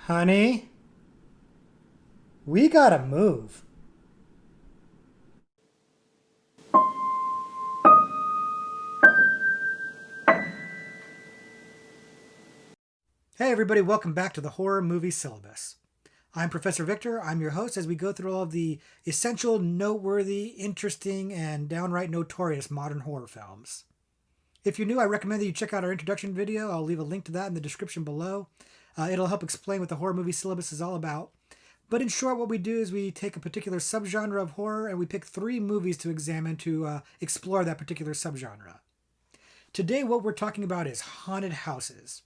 Honey, we gotta move. Hey, everybody, welcome back to the Horror Movie Syllabus. I'm Professor Victor. I'm your host as we go through all of the essential, noteworthy, interesting, and downright notorious modern horror films. If you're new, I recommend that you check out our introduction video. I'll leave a link to that in the description below. It'll help explain what the Horror Movie Syllabus is all about. But in short, what we do is we take a particular subgenre of horror and we pick 3 movies to examine to explore that particular subgenre. Today, what we're talking about is haunted houses.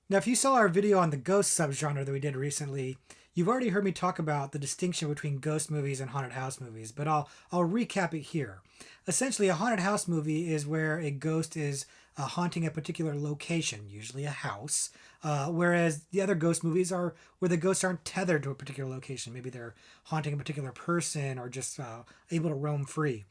Now, if you saw our video on the ghost subgenre that we did recently, you've already heard me talk about the distinction between ghost movies and haunted house movies, but I'll recap it here. Essentially, a haunted house movie is where a ghost is haunting a particular location, usually a house, whereas the other ghost movies are where the ghosts aren't tethered to a particular location. Maybe they're haunting a particular person or just able to roam free.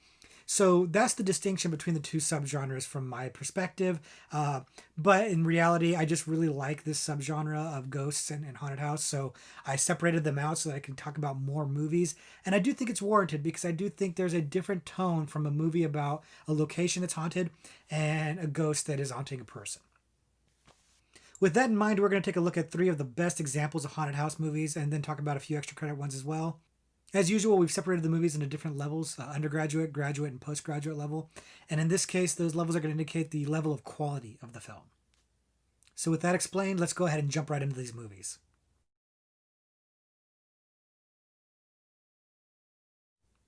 So that's the distinction between the two subgenres from my perspective. But in reality, I just really like this subgenre of ghosts and haunted house. So I separated them out so that I can talk about more movies. And I do think it's warranted because I do think there's a different tone from a movie about a location that's haunted and a ghost that is haunting a person. With that in mind, we're going to take a look at 3 of the best examples of haunted house movies and then talk about a few extra credit ones as well. As usual, we've separated the movies into different levels, undergraduate, graduate, and postgraduate level. And in this case, those levels are going to indicate the level of quality of the film. So with that explained, let's go ahead and jump right into these movies.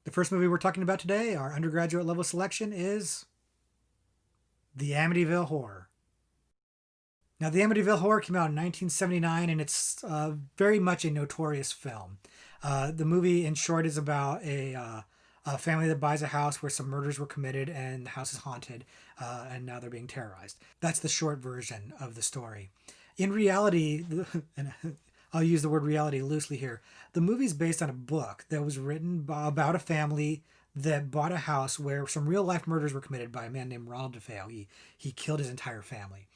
The first movie we're talking about today, our undergraduate level selection, is The Amityville Horror. Now, The Amityville Horror came out in 1979, and it's very much a notorious film. The movie, in short, is about a family that buys a house where some murders were committed and the house is haunted, and now they're being terrorized. That's the short version of the story. In reality, and I'll use the word reality loosely here, the movie is based on a book that was written about a family that bought a house where some real life murders were committed by a man named Ronald DeFeo. He killed his entire family.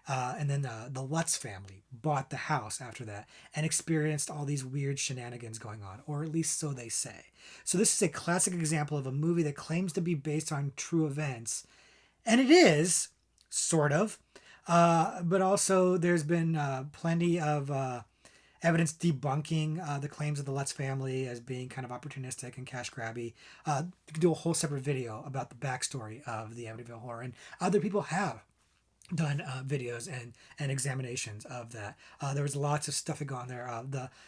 And then the Lutz family bought the house after that and experienced all these weird shenanigans going on, or at least so they say. So this is a classic example of a movie that claims to be based on true events, and it is, sort of. But also there's been plenty of evidence debunking the claims of the Lutz family as being kind of opportunistic and cash grabby. You could do a whole separate video about the backstory of the Amityville Horror, and other people have done videos and examinations of that. There was lots of stuff that go on there.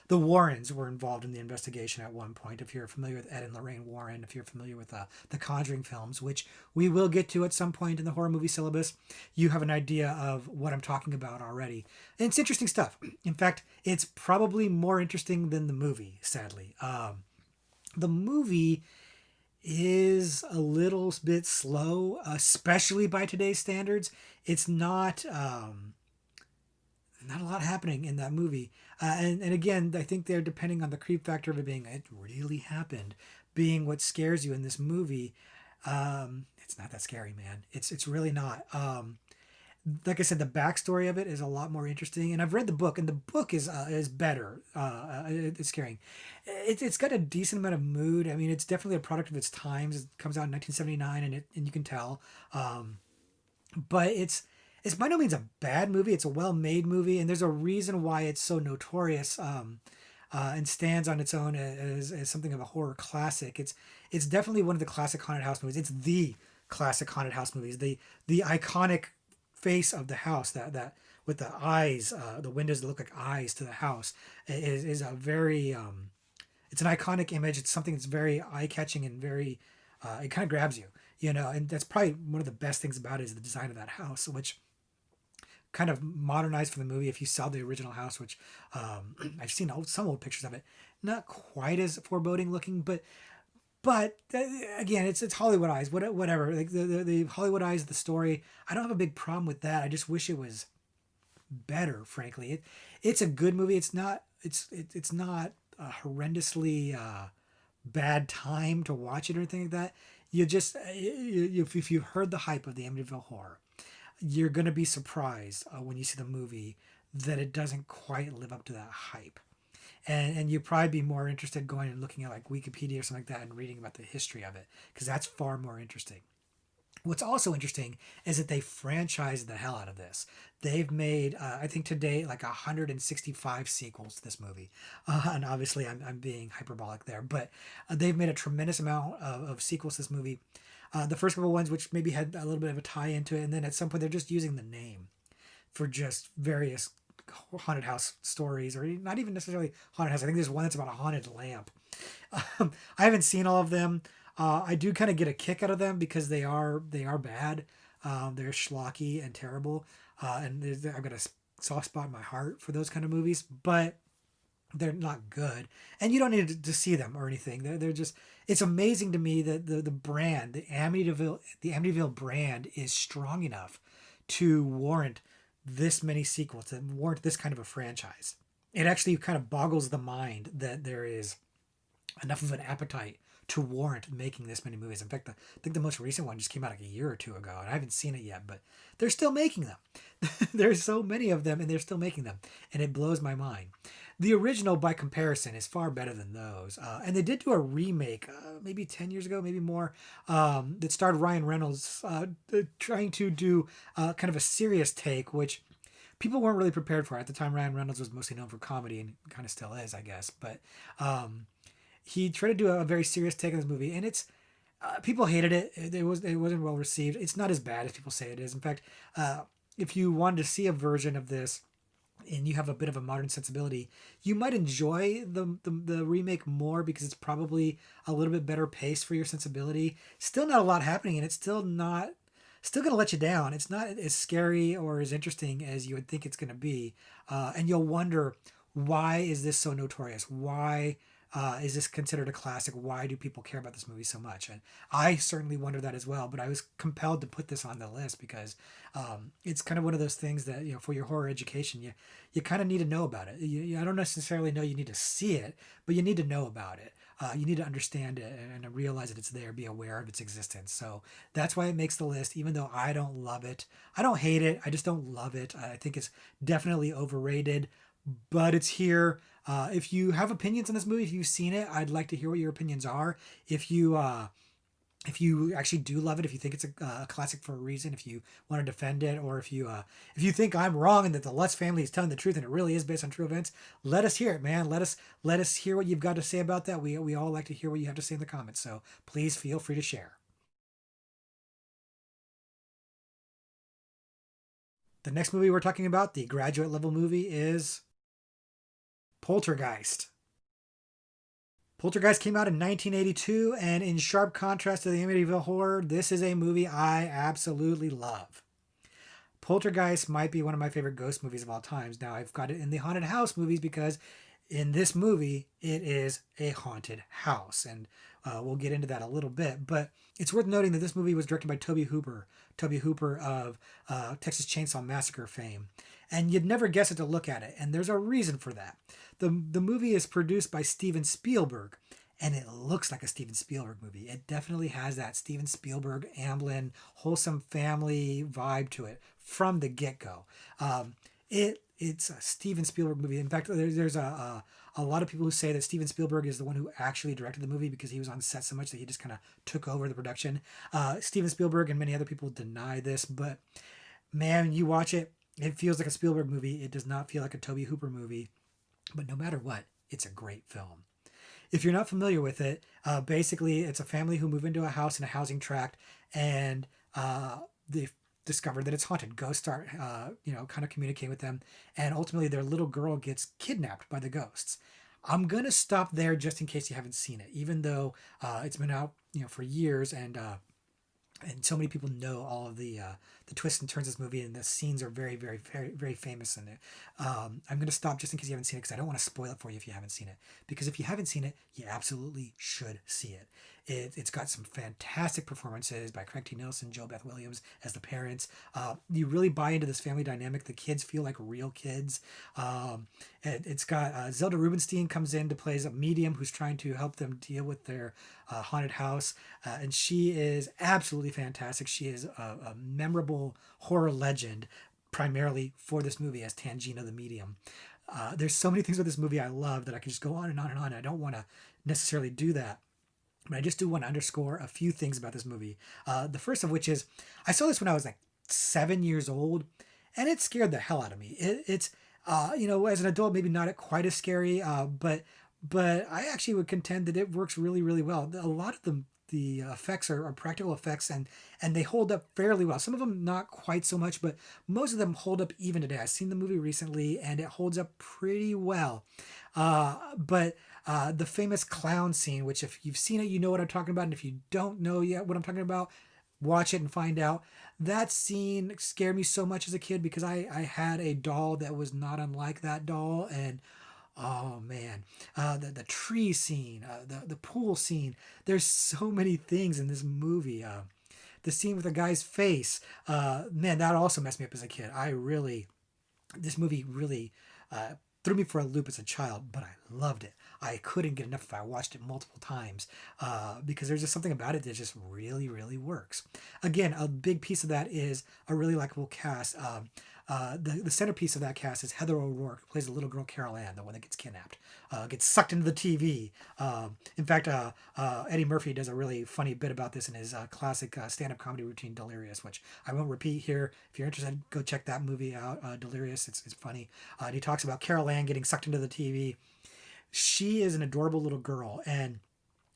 The Warrens were involved in the investigation at one point. If you're familiar with Ed and Lorraine Warren, if you're familiar with the Conjuring films, which we will get to at some point in the horror movie syllabus, you have an idea of what I'm talking about already. And it's interesting stuff. In fact, it's probably more interesting than the movie, sadly. The movie is a little bit slow, especially by today's standards. It's not a lot happening in that movie, and again, I think they're depending on the creep factor of it being it really happened, being what scares you in this movie. It's not that scary, man. It's really not. Like I said, the backstory of it is a lot more interesting, and I've read the book, and the book is better. It's scary. It's got a decent amount of mood. I mean, it's definitely a product of its times. It comes out in 1979, and you can tell. But it's by no means a bad movie. It's a well made movie, and there's a reason why it's so notorious. And stands on its own as something of a horror classic. It's definitely one of the classic haunted house movies. It's the classic haunted house movies. The iconic face of the house that with the eyes, the windows that look like eyes to the house is a very it's an iconic image. It's something that's very eye catching and very it kind of grabs you, and that's probably one of the best things about it is the design of that house, which kind of modernized for the movie. If you saw the original house, which I've seen some old pictures of it, not quite as foreboding looking, but again, it's Hollywood eyes, whatever. Like the Hollywood eyes of the story, I don't have a big problem with that. I just wish it was better. Frankly, it's a good movie. It's not a horrendously bad time to watch it or anything like that. You just if you've heard the hype of the Amityville Horror, you're gonna be surprised when you see the movie that it doesn't quite live up to that hype. and you'd probably be more interested going and looking at like Wikipedia or something like that and reading about the history of it, because that's far more interesting. What's also interesting is that they franchised the hell out of this. They've made, I think to date, like 165 sequels to this movie. And obviously, I'm being hyperbolic there, but they've made a tremendous amount of sequels to this movie. The first couple ones, which maybe had a little bit of a tie into it, and then at some point, they're just using the name for just various haunted house stories, or not even necessarily haunted house. I think there's one that's about a haunted lamp. I haven't seen all of them. I do kind of get a kick out of them because they are bad. They're schlocky and terrible, and I've got a soft spot in my heart for those kind of movies. But they're not good, and you don't need to see them or anything. They're just. It's amazing to me that the brand, the Amityville brand, is strong enough to warrant this many sequels, to warrant this kind of a franchise. It actually kind of boggles the mind that there is enough of an appetite to warrant making this many movies. In fact, I think the most recent one just came out like a year or two ago, and I haven't seen it yet, but they're still making them. There's so many of them, and they're still making them, and it blows my mind. The original, by comparison, is far better than those. And they did do a remake, maybe 10 years ago, maybe more, that starred Ryan Reynolds, trying to do kind of a serious take, which people weren't really prepared for. At the time, Ryan Reynolds was mostly known for comedy, and kind of still is, I guess. But he tried to do a very serious take on this movie, and it's people hated it. It wasn't well received. It's not as bad as people say it is. In fact, if you wanted to see a version of this and you have a bit of a modern sensibility, you might enjoy the remake more because it's probably a little bit better paced for your sensibility. Still not a lot happening, and it's still going to let you down. It's not as scary or as interesting as you would think it's going to be, and you'll wonder, why is this so notorious? Why is this considered a classic? Why do people care about this movie so much? And I certainly wonder that as well. But I was compelled to put this on the list because it's kind of one of those things that, for your horror education, you kind of need to know about it. I don't necessarily know you need to see it, but you need to know about it. You need to understand it and realize that it's there, be aware of its existence. So that's why it makes the list, even though I don't love it. I don't hate it. I just don't love it. I think it's definitely overrated, but it's here. If you have opinions on this movie, if you've seen it, I'd like to hear what your opinions are. If you actually do love it, if you think it's a classic for a reason, if you want to defend it, or if you think I'm wrong and that the Lutz family is telling the truth and it really is based on true events, let us hear it, man. Let us hear what you've got to say about that. We all like to hear what you have to say in the comments. So please feel free to share. The next movie we're talking about, the graduate level movie, is Poltergeist. Poltergeist came out in 1982, and in sharp contrast to the Amityville Horror, this is a movie I absolutely love. Poltergeist might be one of my favorite ghost movies of all times. Now, I've got it in the haunted house movies because in this movie, it is a haunted house, and we'll get into that a little bit. But it's worth noting that this movie was directed by Toby Hooper of Texas Chainsaw Massacre fame. And you'd never guess it to look at it, and there's a reason for that. The movie is produced by Steven Spielberg, and it looks like a Steven Spielberg movie. It definitely has that Steven Spielberg, Amblin, wholesome family vibe to it from the get-go. It's a Steven Spielberg movie. In fact, there's a lot of people who say that Steven Spielberg is the one who actually directed the movie because he was on set so much that he just kind of took over the production. Steven Spielberg and many other people deny this, but man, you watch it, it feels like a Spielberg movie. It does not feel like a Toby Hooper movie. But no matter what, it's a great film. If you're not familiar with it, basically it's a family who move into a house in a housing tract, and they've discovered that it's haunted. Ghosts start, kind of communicating with them, and ultimately their little girl gets kidnapped by the ghosts. I'm gonna stop there just in case you haven't seen it, even though it's been out, for years, and so many people know all of the twists and turns of this movie, and the scenes are very, very, very, very famous in it. I'm going to stop just in case you haven't seen it because I don't want to spoil it for you if you haven't seen it. Because if you haven't seen it, you absolutely should see it. It's got some fantastic performances by Craig T. Nelson, Jo Beth Williams as the parents. You really buy into this family dynamic. The kids feel like real kids. It's got Zelda Rubinstein comes in to play a medium who's trying to help them deal with their haunted house, and she is absolutely fantastic. She is a memorable horror legend, primarily for this movie as Tangina the medium. There's so many things about this movie I love that I can just go on and on and on. I don't want to necessarily do that. But I just do want to underscore a few things about this movie. The first of which is I saw this when I was like 7 years old, and it scared the hell out of me. It's as an adult, maybe not quite as scary, but I actually would contend that it works really, really well. A lot of the effects are practical effects, and they hold up fairly well. Some of them not quite so much, but most of them hold up even today. I've seen the movie recently, and it holds up pretty well. But the famous clown scene, which if you've seen it, you know what I'm talking about, and if you don't know yet what I'm talking about, watch it and find out. That scene scared me so much as a kid because I had a doll that was not unlike that doll, and oh man, the tree scene, the pool scene. There's so many things in this movie. The scene with the guy's face, man, that also messed me up as a kid. This movie really threw me for a loop as a child, but I loved it. I couldn't get enough if I watched it multiple times because there's just something about it that just really, really works. Again, a big piece of that is a really likable cast. The centerpiece of that cast is Heather O'Rourke, who plays the little girl Carol Ann, the one that gets kidnapped, gets sucked into the TV. In fact, Eddie Murphy does a really funny bit about this in his classic stand-up comedy routine, Delirious, which I won't repeat here. If you're interested, go check that movie out, Delirious. It's funny. And he talks about Carol Ann getting sucked into the TV. She is an adorable little girl, and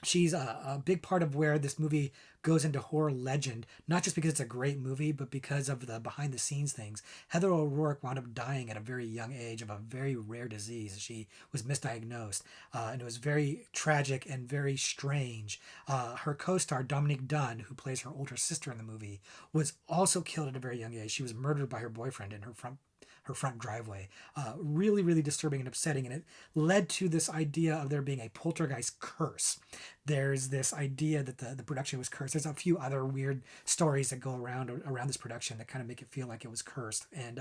she's a big part of where this movie goes into horror legend, not just because it's a great movie, but because of the behind the scenes things. Heather O'Rourke wound up dying at a very young age of a very rare disease. She was misdiagnosed, and it was very tragic and very strange. Her co-star, Dominique Dunn, who plays her older sister in the movie, was also killed at a very young age. She was murdered by her boyfriend in her front driveway. Really, really disturbing and upsetting. And it led to this idea of there being a poltergeist curse. There's this idea that the production was cursed. There's a few other weird stories that go around this production that kind of make it feel like it was cursed. And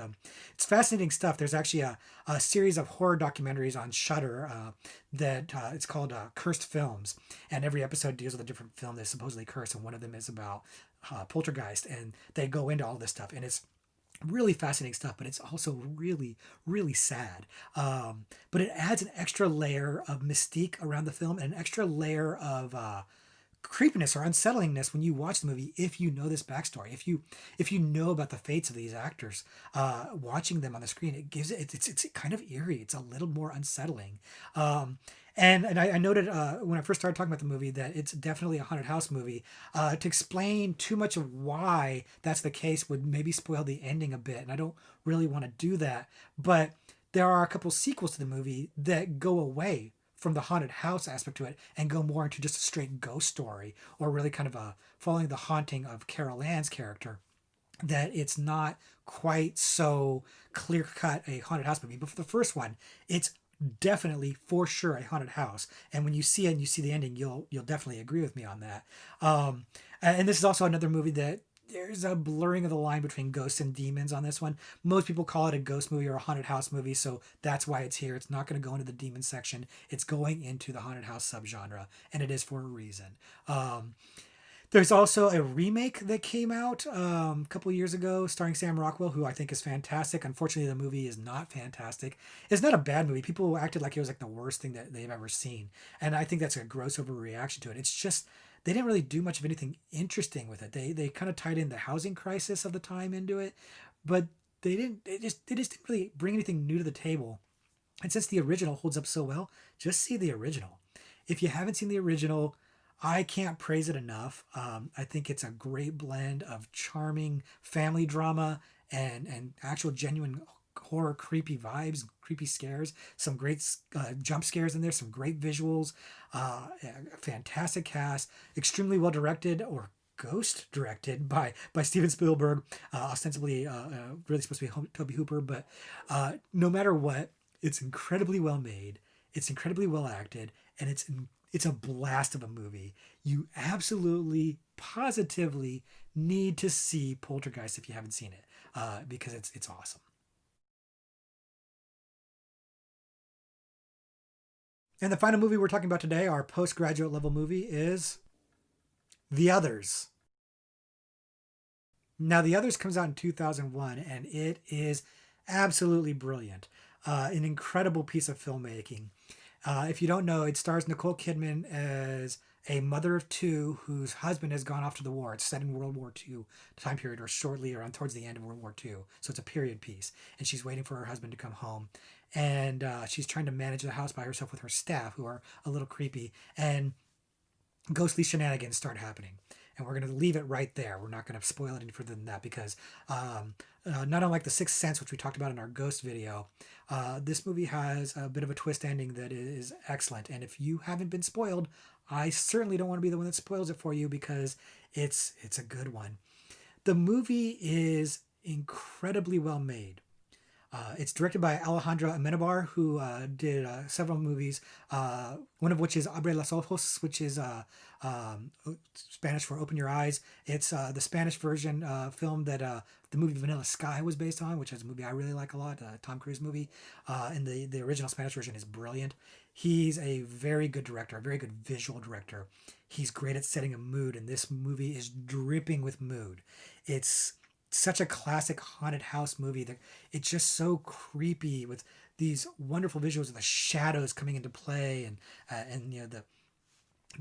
it's fascinating stuff. There's actually a series of horror documentaries on Shudder that it's called Cursed Films. And every episode deals with a different film that's supposedly cursed. And one of them is about poltergeist. And they go into all this stuff. And it's really fascinating stuff, but it's also really, really sad. But it adds an extra layer of mystique around the film and an extra layer of creepiness or unsettlingness when you watch the movie. If you know this backstory, if you know about the fates of these actors, watching them on the screen, it gives it's kind of eerie. It's a little more unsettling. And I noted when I first started talking about the movie that it's definitely a haunted house movie. To explain too much of why that's the case would maybe spoil the ending a bit, and I don't really want to do that. But there are a couple sequels to the movie that go away from the haunted house aspect to it and go more into just a straight ghost story, or really kind of following the haunting of Carol Ann's character. That it's not quite so clear cut a haunted house movie. But for the first one, it's definitely for sure a haunted house, and when you see it and you see the ending, you'll definitely agree with me on that. And this is also another movie that there's a blurring of the line between ghosts and demons on this one. Most people call it a ghost movie or a haunted house movie, so that's why it's here. It's not going to go into the demon section. It's going into the haunted house subgenre, and it is for a reason. There's also a remake that came out a couple years ago starring Sam Rockwell, who I think is fantastic. Unfortunately, the movie is not fantastic. It's not a bad movie. People acted like it was like the worst thing that they've ever seen. And I think that's a gross overreaction to it. It's just, they didn't really do much of anything interesting with it. They kind of tied in the housing crisis of the time into it, but they just didn't really bring anything new to the table. And since the original holds up so well, just see the original. If you haven't seen the original, I can't praise it enough. I think it's a great blend of charming family drama and actual genuine horror, creepy vibes, creepy scares, some great jump scares in there, some great visuals, fantastic cast, extremely well directed, or ghost directed by Steven Spielberg, ostensibly really supposed to be Toby Hooper, but no matter what, it's incredibly well made, it's incredibly well acted, and it's a blast of a movie. You absolutely, positively need to see Poltergeist if you haven't seen it, because it's awesome. And the final movie we're talking about today, our postgraduate level movie, is The Others. Now, The Others comes out in 2001, and it is absolutely brilliant. an incredible piece of filmmaking. If you don't know, it stars Nicole Kidman as a mother of two whose husband has gone off to the war. It's set in World War II time period, or shortly around towards the end of World War II. So it's a period piece, and she's waiting for her husband to come home, and she's trying to manage the house by herself with her staff, who are a little creepy, and ghostly shenanigans start happening. And we're going to leave it right there. We're not going to spoil it any further than that because not unlike The Sixth Sense, which we talked about in our Ghost video, this movie has a bit of a twist ending that is excellent. And if you haven't been spoiled, I certainly don't want to be the one that spoils it for you because it's a good one. The movie is incredibly well made. It's directed by Alejandro Amenabar, who did several movies, one of which is Abre los Ojos, which is Spanish for Open Your Eyes. It's the Spanish version film that the movie Vanilla Sky was based on, which is a movie I really like a lot, Tom Cruise movie. And the original Spanish version is brilliant. He's a very good director, a very good visual director. He's great at setting a mood, and this movie is dripping with mood. It's such a classic haunted house movie that it's just so creepy with these wonderful visuals of the shadows coming into play and you know the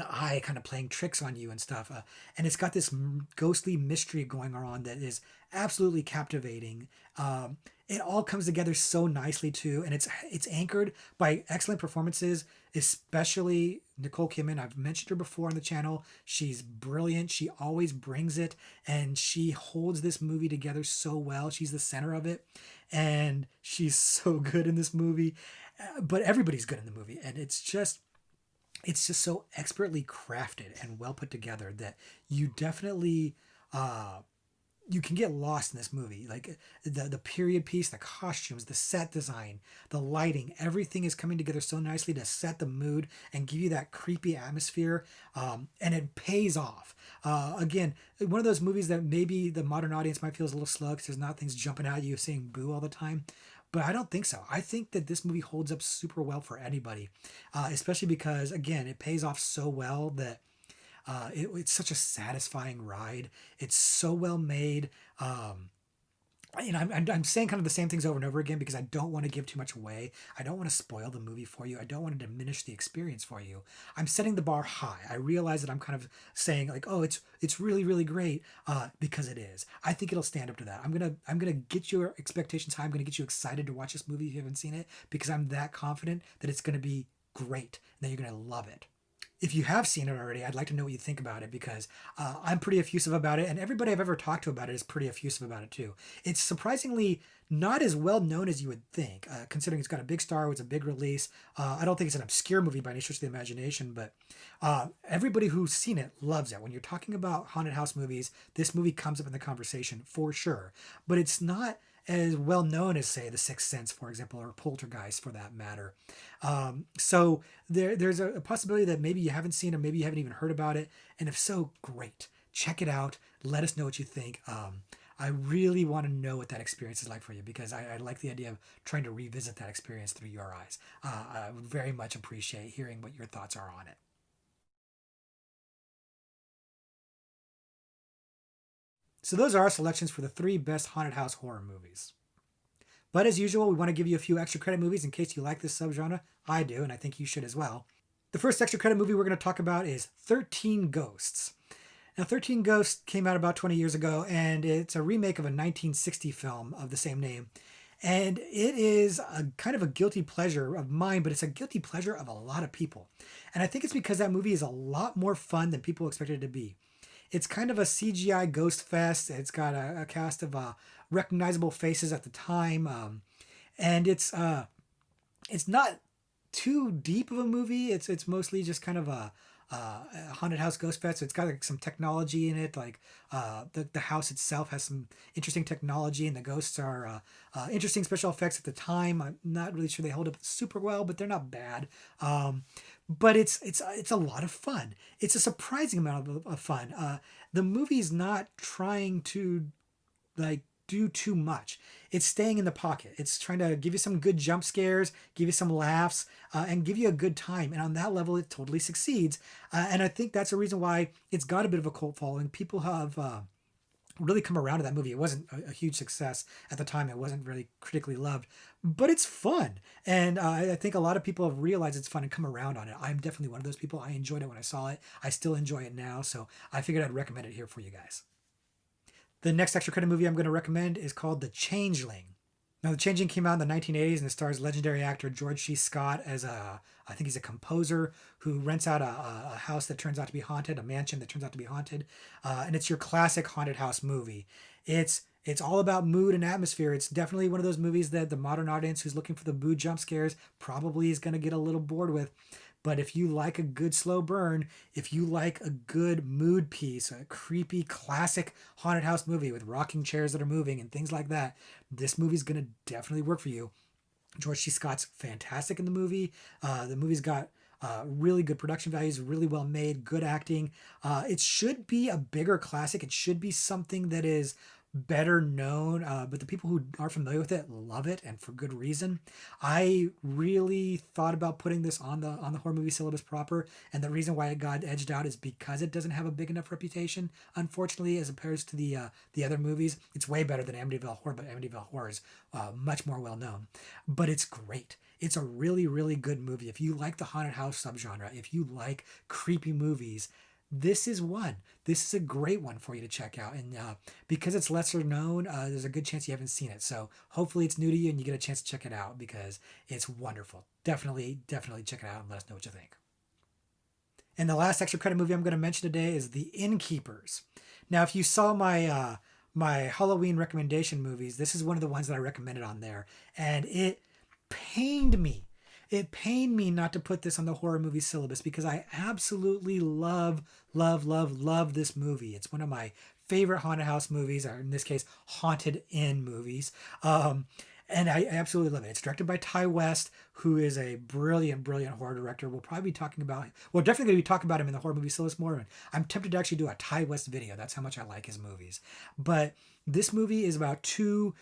eye kind of playing tricks on you and stuff, and it's got this ghostly mystery going on that is absolutely captivating. It all comes together so nicely too, and it's anchored by excellent performances, especially Nicole Kidman. I've mentioned her before on the channel. She's brilliant. She always brings it, and she holds this movie together so well. She's the center of it, and she's so good in this movie. But everybody's good in the movie, and it's just so expertly crafted and well put together that you definitely you can get lost in this movie. Like the period piece, the costumes, the set design, the lighting, everything is coming together so nicely to set the mood and give you that creepy atmosphere, and it pays off. Again, one of those movies that maybe the modern audience might feel is a little slow because there's not things jumping at you saying boo all the time. But I don't think so. I think that this movie holds up super well for anybody, especially because, again, it pays off so well that it's such a satisfying ride. It's so well made. I'm saying kind of the same things over and over again because I don't want to give too much away. I don't want to spoil the movie for you. I don't want to diminish the experience for you. I'm setting the bar high. I realize that I'm kind of saying like, oh, it's really, really great, because it is. I think it'll stand up to that. I'm gonna get your expectations high. I'm gonna get you excited to watch this movie if you haven't seen it because I'm that confident that it's gonna be great and that you're gonna love it. If you have seen it already, I'd like to know what you think about it because I'm pretty effusive about it, and everybody I've ever talked to about it is pretty effusive about it too. It's surprisingly not as well known as you would think, considering it's got a big star, it's a big release. I don't think it's an obscure movie by any stretch of the imagination, but everybody who's seen it loves it. When you're talking about haunted house movies, this movie comes up in the conversation for sure, but it's not as well known as, say, The Sixth Sense, for example, or Poltergeist, for that matter. So there's a possibility that maybe you haven't seen it, maybe you haven't even heard about it, and if so, great. Check it out. Let us know what you think. I really want to know what that experience is like for you because I like the idea of trying to revisit that experience through your eyes. I would very much appreciate hearing what your thoughts are on it. So those are our selections for the 3 best haunted house horror movies. But as usual, we want to give you a few extra credit movies in case you like this subgenre. I do, and I think you should as well. The first extra credit movie we're going to talk about is 13 Ghosts. Now, 13 Ghosts came out about 20 years ago, and it's a remake of a 1960 film of the same name. And it is a kind of a guilty pleasure of mine, but it's a guilty pleasure of a lot of people. And I think it's because that movie is a lot more fun than people expected it to be. It's kind of a CGI ghost fest. It's got a cast of recognizable faces at the time, and it's not too deep of a movie. It's mostly just kind of a haunted house ghost fest. So it's got like some technology in it, like the house itself has some interesting technology, and the ghosts are interesting special effects at the time. I'm not really sure they hold up super well, but they're not bad. But it's a lot of fun. It's a surprising amount of fun. The movie's not trying to like do too much. It's staying in the pocket. It's trying to give you some good jump scares, give you some laughs, and give you a good time. And on that level, it totally succeeds. And I think that's a reason why it's got a bit of a cult following. People have really come around to that movie. It wasn't a huge success at the time. It wasn't really critically loved, but it's fun. And I think a lot of people have realized it's fun and come around on it. I'm definitely one of those people. I enjoyed it when I saw it. I still enjoy it now. So I figured I'd recommend it here for you guys. The next extra credit movie I'm going to recommend is called The Changeling. Now, The Changeling came out in the 1980s and it stars legendary actor George C. Scott as I think he's a composer who rents out a house that turns out to be haunted, a mansion that turns out to be haunted. And it's your classic haunted house movie. It's all about mood and atmosphere. It's definitely one of those movies that the modern audience who's looking for the mood jump scares probably is going to get a little bored with. But if you like a good slow burn, if you like a good mood piece, a creepy classic haunted house movie with rocking chairs that are moving and things like that, this movie's going to definitely work for you. George C. Scott's fantastic in the movie. The movie's got really good production values, really well made, good acting. It should be a bigger classic. It should be something that is better known, but the people who are familiar with it love it, and for good reason. I really thought about putting this on the horror movie syllabus proper, and the reason why it got edged out is because it doesn't have a big enough reputation, unfortunately, as opposed to the other movies. It's way better than Amityville Horror, but Amityville Horror is much more well known. But it's great. It's a really, really good movie. If you like the haunted house subgenre, if you like creepy movies, this is one. This is a great one for you to check out. And because it's lesser known, there's a good chance you haven't seen it. So hopefully it's new to you and you get a chance to check it out because it's wonderful. Definitely check it out and let us know what you think. And the last extra credit movie I'm going to mention today is The Innkeepers. Now, if you saw my Halloween recommendation movies, this is one of the ones that I recommended on there. And it pained me. It pained me not to put this on the horror movie syllabus because I absolutely love this movie. It's one of my favorite haunted house movies, or in this case, haunted inn movies. And I absolutely love it. It's directed by Ty West, who is a brilliant horror director. We'll probably be talking about, well, definitely going to be talking about him in the horror movie syllabus more. I'm tempted to actually do a Ty West video. That's how much I like his movies. But this movie is about two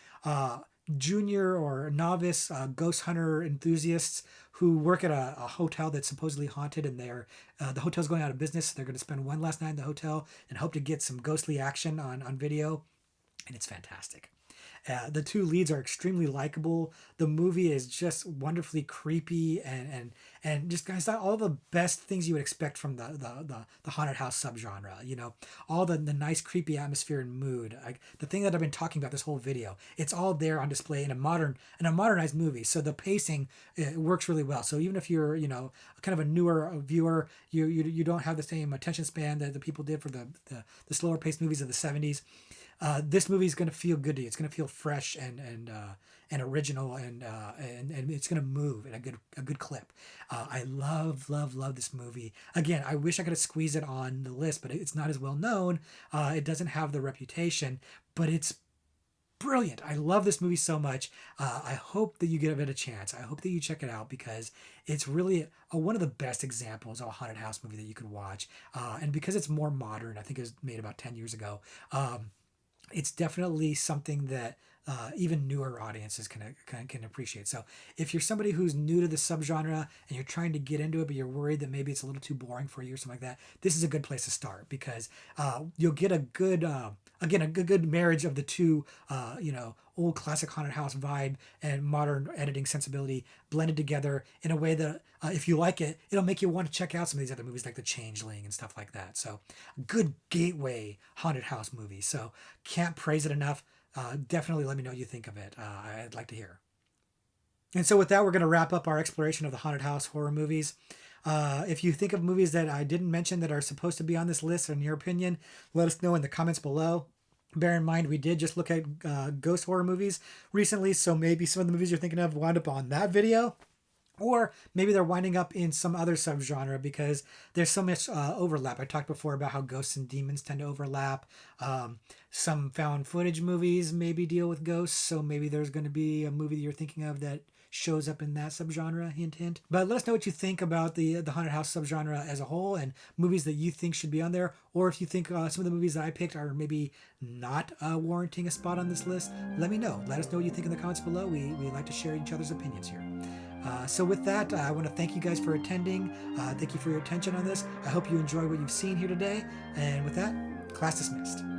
junior or novice ghost hunter enthusiasts who work at a hotel that's supposedly haunted, and the hotel's going out of business. So they're going to spend one last night in the hotel and hope to get some ghostly action on video, and it's fantastic. The two leads are extremely likable. The movie is just wonderfully creepy and just guys, all the best things you would expect from the haunted house subgenre. You know, all the nice creepy atmosphere and mood. The thing that I've been talking about this whole video, it's all there on display in a modernized movie. So the pacing works really well. So even if you're kind of a newer viewer, you don't have the same attention span that the people did for the slower paced movies of the 70s. This movie is going to feel good to you. It's going to feel fresh and original, and it's going to move in a good clip. I love this movie. Again, I wish I could have squeezed it on the list, but it's not as well known. It doesn't have the reputation, but it's brilliant. I love this movie so much. I hope that you give it a chance. I hope that you check it out because it's really one of the best examples of a haunted house movie that you could watch. And because it's more modern, I think it was made about 10 years ago. It's definitely something that even newer audiences can appreciate. So if you're somebody who's new to the subgenre and you're trying to get into it, but you're worried that maybe it's a little too boring for you or something like that, this is a good place to start because you'll get a good marriage of the two, old classic haunted house vibe and modern editing sensibility blended together in a way that if you like it, it'll make you want to check out some of these other movies like The Changeling and stuff like that. So good gateway haunted house movie. So can't praise it enough. Definitely let me know what you think of it. I'd like to hear. And so with that, we're going to wrap up our exploration of the haunted house horror movies. If you think of movies that I didn't mention that are supposed to be on this list, in your opinion, let us know in the comments below. Bear in mind, we did just look at ghost horror movies recently, so maybe some of the movies you're thinking of wound up on that video. Or maybe they're winding up in some other subgenre because there's so much overlap. I talked before about how ghosts and demons tend to overlap. Some found footage movies maybe deal with ghosts, so maybe there's going to be a movie that you're thinking of that shows up in that subgenre, hint, hint. But let us know what you think about the haunted house subgenre as a whole and movies that you think should be on there. Or if you think some of the movies that I picked are maybe not warranting a spot on this list, let me know. Let us know what you think in the comments below. We like to share each other's opinions here. So with that, I want to thank you guys for attending. Thank you for your attention on this. I hope you enjoy what you've seen here today. And with that, class dismissed.